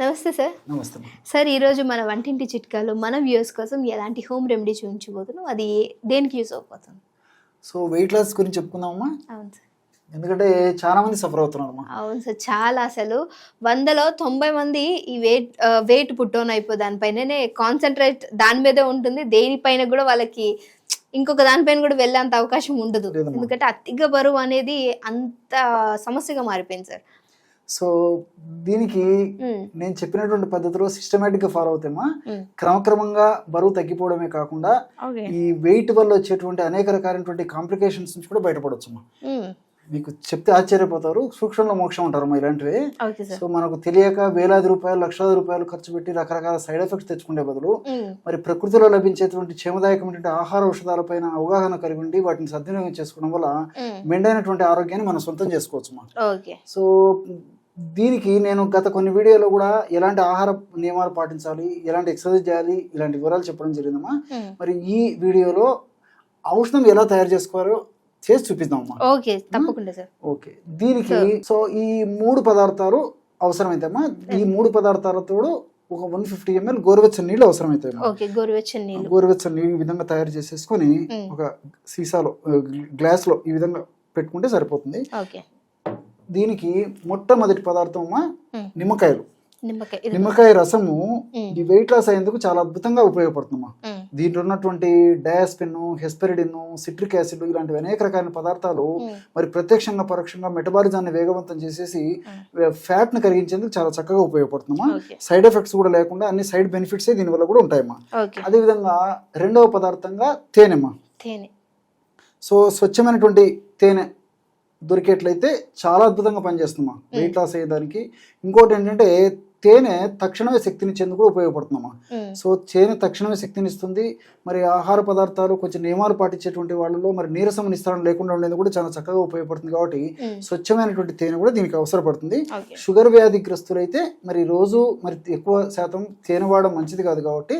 నమస్తే సార్. నమస్తే సార్, ఈరోజు మన వంటింటి చిట్కాలు మన వ్యూవర్స్ కోసం ఎలాంటి హోమ్ రెమెడీ చూపించబోతున్నాం, అది దేనికి యూస్ అయిపోతుంది? సో వెయిట్ లాస్ గురించి చెప్పుకుందామమ్మా. అవును సార్. ఎందుకంటే చాలా మంది సఫర్ అవుతున్నారమ్మా. అవును సార్, చాలా. అసలు 100లో 90 మంది ఈ వెయిట్ పుట్టోన్ అయిపో దానిపైననే కాన్సన్ట్రేట్ దాని మీదే ఉంటుంది. దేనిపైన కూడా వాళ్ళకి ఇంకొక దానిపైన కూడా వెళ్ళేంత అవకాశం ఉండదు. ఎందుకంటే అతిగా బరువు అనేది అంత సమస్యగా మారిపోయింది సార్. సో దీనికి నేను చెప్పినటువంటి పద్ధతిలో సిస్టమేటిక్ గా ఫాలో అవుతామా, క్రమక్రమంగా బరువు తగ్గిపోవడమే కాకుండా ఈ వెయిట్ వల్ల వచ్చేటువంటి అనేక రకాలైనటువంటి కాంప్లికేషన్స్ నుంచి కూడా బయటపడవచ్చమ్మా. మీకు చెప్తే ఆశ్చర్యపోతారు, సూక్ష్మంలో మోక్షం అంటారమ్మా ఇలాంటివి. సో మనకు తెలియక వేలాది రూపాయలు, లక్షలాది రూపాయలు ఖర్చు పెట్టి రకరకాల సైడ్ ఎఫెక్ట్స్ తెచ్చుకునే బదులు మరి ప్రకృతిలో లభించేటువంటి క్షేమదాయకమైనటువంటి ఆహార ఔషధాలపైన అవగాహన కలిగి ఉండి వాటిని సద్వినియోగం చేసుకోవడం వల్ల మెండైనటువంటి ఆరోగ్యాన్ని మనం సొంతం చేసుకోవచ్చమ్మా. సో దీనికి నేను గత కొన్ని వీడియోలో కూడా ఎలాంటి ఆహార నియమాలు పాటించాలి, ఎలాంటి ఎక్సర్సైజ్ చేయాలి, ఇలాంటి వివరాలు చెప్పడం జరిగిందమ్మా. మరి ఈ వీడియోలో ఔషధం ఎలా తయారు చేసుకోవాలో చేసి చూపిద్దామమ్మా. ఓకే, తప్పకుండా సార్. ఓకే, దీనికి సో ఈ 3 పదార్థాలు అవసరమైతాయమ్మా. ఈ 3 పదార్థాలతో ఒక 150 ml గోరువెచ్చని నీళ్ళు అవసరమైతాయి. గోరువెచ్చని నీళ్ళు ఈ విధంగా తయారు చేసేసుకొని ఒక సీసాలో, గ్లాస్ లో ఈ విధంగా పెట్టుకుంటే సరిపోతుంది. దీనికి మొట్టమొదటి పదార్థం అమ్మా నిమ్మకాయలు. నిమ్మకాయ రసము ఈ వెయిట్ లాస్ అయ్యేందుకు చాలా అద్భుతంగా ఉపయోగపడుతుందమ్మా. దీంట్లో ఉన్నటువంటి డయాస్పిన్, హెస్పెరిడిన్, సిట్రిక్ యాసిడ్ ఇలాంటివి అనేక రకాల పదార్థాలు మరి ప్రత్యక్షంగా పరోక్షంగా మెటబాలిజాన్ని వేగవంతం చేసేసి ఫ్యాట్ ని కరిగించేందుకు చాలా చక్కగా ఉపయోగపడుతుందమ్మా. సైడ్ ఎఫెక్ట్స్ కూడా లేకుండా అన్ని సైడ్ బెనిఫిట్స్ దీని వల్ల కూడా ఉంటాయమ్మా. అదేవిధంగా రెండవ పదార్థంగా తేనెమ్మా. సో స్వచ్ఛమైనటువంటి తేనె దొరికేట్లయితే చాలా అద్భుతంగా పనిచేస్తుందమ్మా వెయిట్ లాస్ అయ్యేదానికి. ఇంకోటి ఏంటంటే తేనె తక్షణమే శక్తినిచ్చేందుకు కూడా ఉపయోగపడుతుందమ్మా. సో తేనె తక్షణమే శక్తినిస్తుంది. మరి ఆహార పదార్థాలు కొంచెం నియమాలు పాటించేటువంటి వాళ్ళలో మరి నీరసం నిస్తారం లేకుండా ఉండేది కూడా చాలా చక్కగా ఉపయోగపడుతుంది. కాబట్టి స్వచ్ఛమైనటువంటి తేనె కూడా దీనికి అవసరపడుతుంది. షుగర్ వ్యాధిగ్రస్తులైతే మరి రోజు మరి ఎక్కువ శాతం తేనె వాడడం మంచిది కాదు కాబట్టి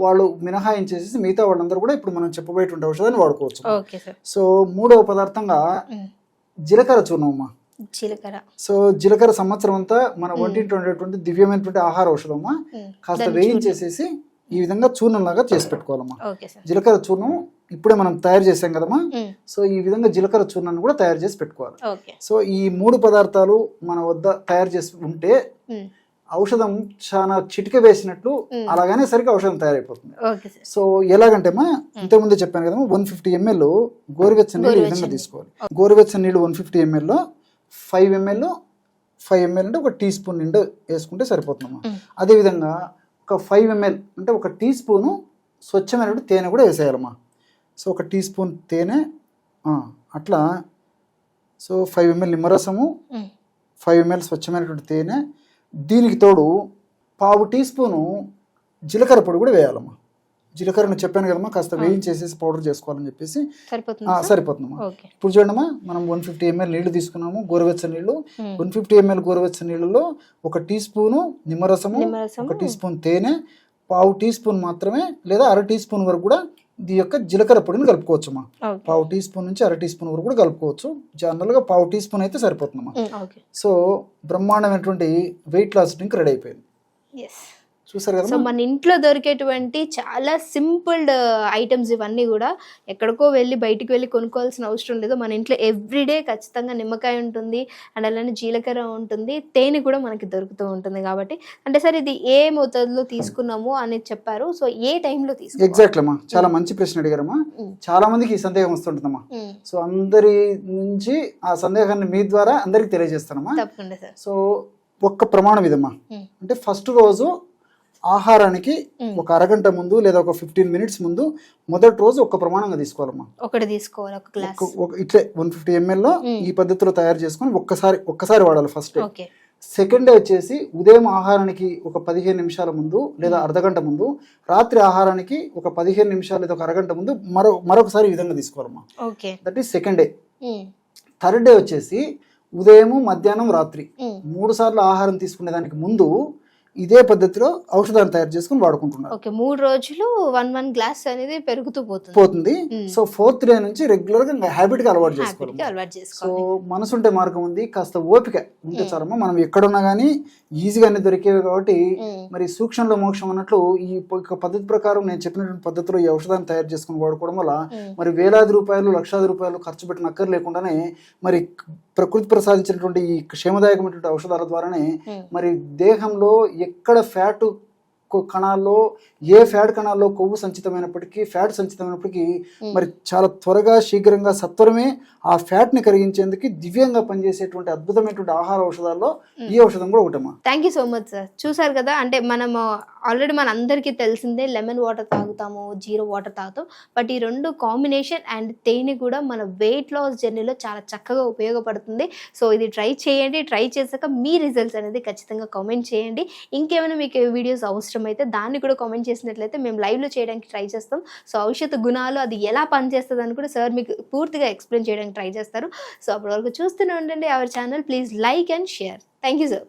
వాళ్ళు మినహాయించేసి మిగతా వాళ్ళందరూ కూడా ఇప్పుడు మనం చెప్పబోయేటువంటి ఔషధాన్ని వాడుకోవచ్చు. సో మూడవ పదార్థంగా జీలకర్ర చూర్ణం అమ్మా. సో జీలకర్ర సంవత్సరం అంతా మన వంటింటి ఉండేటువంటి దివ్యమైనటువంటి ఆహార ఔషధమ్మా. కాస్త వేయించేసేసి ఈ విధంగా చూర్ణం లాగా చేసి పెట్టుకోవాలమ్మా. జీలకర్ర చూర్ణం ఇప్పుడే మనం తయారు చేసాం కదమ్మా. సో ఈ విధంగా జీలకర్ర చూర్ణాన్ని కూడా తయారు చేసి పెట్టుకోవాలి. సో ఈ 3 పదార్థాలు మన వద్ద తయారు చేసి ఉంటే ఔషధం చాలా చిటిక వేసినట్లు అలాగనే సరిగ్గా ఔషధం తయారైపోతుంది. సో ఎలాగంటే అమ్మా, ఇంతకుముందే చెప్పాను కదమ్మా, 150 ml గోరువెచ్చని నీళ్ళు ఈ విధంగా తీసుకోవాలి. గోరువెచ్చని నీళ్ళు 150 ml లో 5 ml అంటే ఒక టీ స్పూన్ నిండా వేసుకుంటే సరిపోతుందమ్మా. అదేవిధంగా ఒక 5 ml అంటే ఒక టీ స్పూను స్వచ్ఛమైన తేనె కూడా వేసేయాలమ్మా. సో ఒక టీ స్పూన్ తేనె అట్లా. సో 5 ml నిమ్మరసము, 5 ml స్వచ్ఛమైనటువంటి తేనె, దీనికి తోడు 1/2 టీ స్పూను జీలకర్ర పొడి కూడా వేయాలమ్మా. జీలకర్రను చెప్పాను కదమ్మా, కాస్త వేయించేసేసి పౌడర్ చేసుకోవాలని చెప్పేసి సరిపోతుందమ్మా. ఇప్పుడు చూడమ్మా, మనం 150 ml నీళ్లు తీసుకున్నాము, గోరువెచ్చని నీళ్లు. 150 ml గోరువెచ్చని నీళ్ళలో 1 టీ స్పూను నిమ్మరసము, 1 టీ స్పూన్ తేనె, 1/2 టీ స్పూన్ మాత్రమే లేదా 1/2 టీ స్పూన్ వరకు కూడా ఈ యొక్క జీలకర్ర పొడిని కలుపుకోవచ్చు అమ్మా. 1/2 టీ స్పూన్ నుంచి 1/2 టీ స్పూన్ వరకు కూడా కలుపుకోవచ్చు. జనరల్ గా 1/2 టీ స్పూన్ అయితే సరిపోతుందమ్మా. సో బ్రహ్మాండమైనటువంటి వెయిట్ లాస్ డ్రింక్ రెడీ అయిపోయింది. చూసారు కదా. సో మన ఇంట్లో దొరికేటువంటి చాలా సింపుల్ ఐటమ్స్ ఇవన్నీ కూడా ఎక్కడికో వెళ్ళి బయటికి వెళ్ళి కొనుక్కోవాల్సిన అవసరం లేదు. మన ఇంట్లో ఎవ్రీడే ఖచ్చితంగా నిమ్మకాయ ఉంటుంది, అండ్ అలానే జీలకర్ర ఉంటుంది, తేనె కూడా మనకి దొరుకుతూ ఉంటుంది. కాబట్టి అంటే సార్, ఇది ఏ మోతాదులో తీసుకున్నాము అనేది చెప్పారు. సో ఏ టైంలో తీసుకున్నాం? ఎగ్జాక్ట్లీ అమ్మా, చాలా మంచి ప్రశ్న అడిగారమ్మా. చాలా మందికి ఈ సందేహం వస్తుంటుందమ్మా. సో అందరి నుంచి ఆ సందేహాన్ని మీ ద్వారా అందరికి తెలియజేస్తానమ్మా. తప్పకుండా సార్. సో ఒక్క ప్రమాణం ఇదమ్మా. అంటే ఫస్ట్ రోజు ఆహారానికి ఒక అరగంట ముందు లేదా ఒక 15 minutes ముందు మొదటి రోజు ఒక ప్రమాణంగా తీసుకోవాలమ్మా. ఒకటి తీసుకోవాలి, ఒక గ్లాస్. ఇట్లే 150 ml లో ఈ పద్ధతిలో తయారు చేసుకొని ఒక్కసారి వాడాలి ఫస్ట్. సెకండ్ డే వచ్చేసి ఉదయం ఆహారానికి ఒక 15 నిమిషాల ముందు లేదా అర్ధగంట ముందు, రాత్రి ఆహారానికి ఒక 15 నిమిషాలు లేదా ఒక అరగంట ముందు మరొకసారి ఈ విధంగా తీసుకోవాలమ్మా. That is second day. Third day వచ్చేసి ఉదయం, మధ్యాహ్నం, రాత్రి 3 సార్లు ఆహారం తీసుకునే దానికి ముందు ఇదే పద్ధతిలో ఔషధాన్ని తయారు చేసుకుని వాడుకుంటున్నారు. ఓకే, 3 రోజులు 1 గ్లాస్ అనేది పెరుగుతూ పోతుంది. సో 4th డే నుంచి రెగ్యులర్ గా హ్యాబిట్ గా అలవాటు చేసుకోవాలి. సో మనసుంటే మార్గం ఉంది, కాస్త ఓపిక ఉంటే చాలమ్మా. మనం ఎక్కడున్నా గానీ ఈజీగా అన్ని దొరికేవి కాబట్టి మరి సూక్ష్మంలో మోక్షం అన్నట్లు ఈ పద్ధతి ప్రకారం నేను చెప్పినటువంటి పద్ధతిలో ఈ ఔషధాన్ని తయారు చేసుకుని వాడుకోవడం వల్ల మరి వేలాది రూపాయలు, లక్షలాది రూపాయలు ఖర్చు పెట్టిన అక్కర్ లేకుండానే మరి ప్రకృతి ప్రసాదించినటువంటి ఈ క్షేమదాయకమైనటువంటి ఔషధాల ద్వారానే మరి దేహంలో ఎక్కడ ఫ్యాట్ కణాల్లో, ఏ ఫ్యాట్ కణాల్లో కొవ్వు సంచితమైనప్పటికీ, ఫ్యాట్ సంచితమైనప్పటికీ మరి చాలా త్వరగా, శీఘ్రంగా, సత్వరమే ఆ ఫ్యాట్ ని కరిగించేందుకు దివ్యంగా పనిచేసేటువంటి అద్భుతమైనటువంటి ఆహార ఔషధాల్లో ఈ ఔషధం కూడా ఒకటమ్మా. Thank you so much sir. చూసారు కదా, అంటే మనము ఆల్రెడీ మన అందరికీ తెలిసిందే లెమన్ వాటర్ తాగుతాము, జీరో వాటర్ తాగుతాం. బట్ ఈ 2 కాంబినేషన్ అండ్ తేనె కూడా మన వెయిట్ లాస్ జర్నీలో చాలా చక్కగా ఉపయోగపడుతుంది. సో ఇది ట్రై చేయండి. ట్రై చేశాక మీ రిజల్ట్స్ అనేది ఖచ్చితంగా కామెంట్ చేయండి. ఇంకేమైనా మీకు వీడియోస్ అవసరం అయితే దాన్ని కూడా కామెంట్ చేసినట్లయితే మేము లైవ్లో చేయడానికి ట్రై చేస్తాం. సో ఔషధ గుణాలు, అది ఎలా పనిచేస్తుంది అని కూడా సార్ మీకు పూర్తిగా ఎక్స్ప్లెయిన్ చేయడానికి ట్రై చేస్తారు. సో అప్పటి వరకు చూస్తూనే ఉండండి our channel. Please like and share. Thank you sir.